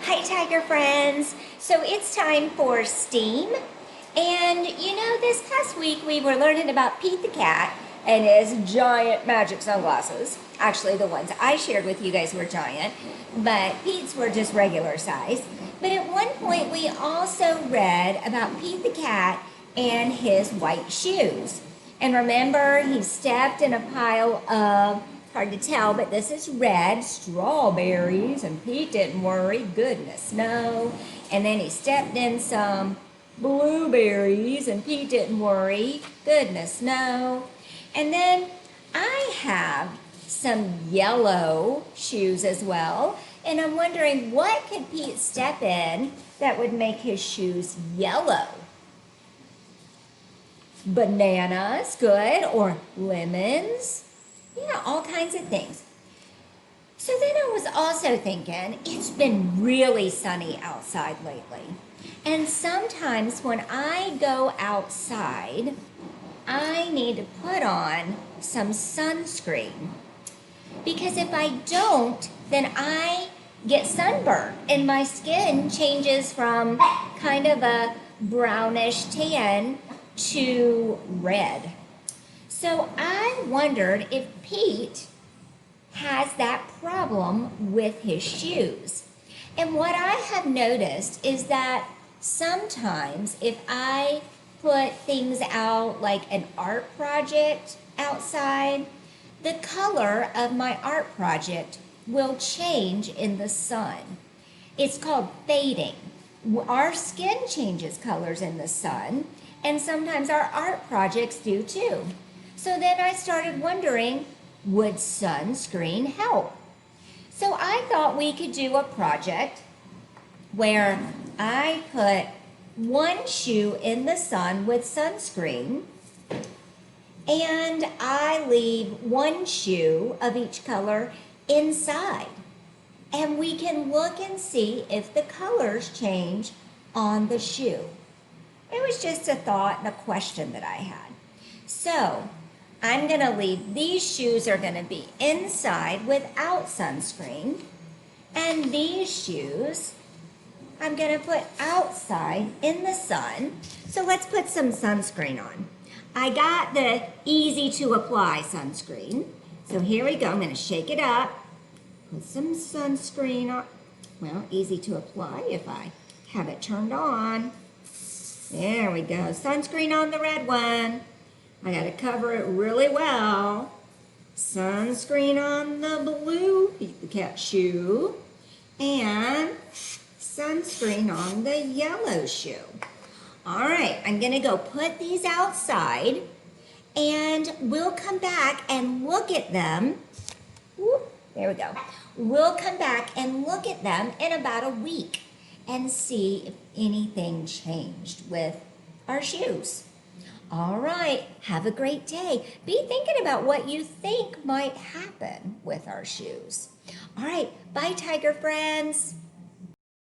Hi, Tiger friends. So it's time for STEAM. And you know, this past week we were learning about Pete the cat and his giant magic sunglasses. Actually, the ones I shared with you guys were giant, but Pete's were just regular size. But at one point, we also read about Pete the cat and his white shoes. And remember, he stepped in a pile of, hard to tell, but this is red strawberries, and Pete didn't worry, goodness no. And then he stepped in some blueberries, and Pete didn't worry, goodness no. And then I have some yellow shoes as well, and I'm wondering what could Pete step in that would make his shoes yellow? Bananas, good, or lemons. Yeah, all kinds of things. So then I was also thinking, it's been really sunny outside lately. And sometimes when I go outside, I need to put on some sunscreen. Because if I don't, then I get sunburned and my skin changes from kind of a brownish tan to red. So I wondered if Pete has that problem with his shoes. And what I have noticed is that sometimes if I put things out like an art project outside, the color of my art project will change in the sun. It's called fading. Our skin changes colors in the sun, and sometimes our art projects do too. So then I started wondering, would sunscreen help? So I thought we could do a project where I put one shoe in the sun with sunscreen, and I leave one shoe of each color inside. And we can look and see if the colors change on the shoe. It was just a thought and a question that I had. So I'm going to leave, these shoes are going to be inside without sunscreen. And these shoes I'm going to put outside in the sun. So let's put some sunscreen on. I got the easy to apply sunscreen. So here we go. I'm going to shake it up. Put some sunscreen on. Well, easy to apply if I have it turned on. There we go. Sunscreen on the red one. I got to cover it really well. Sunscreen on the blue Pete the cat shoe. And sunscreen on the yellow shoe. All right, I'm going to go put these outside, and we'll come back and look at them. Whoop, there we go. We'll come back and look at them in about a week and see if anything changed with our shoes. All right, have a great day. Be thinking about what you think might happen with our shoes. All right, bye, Tiger friends.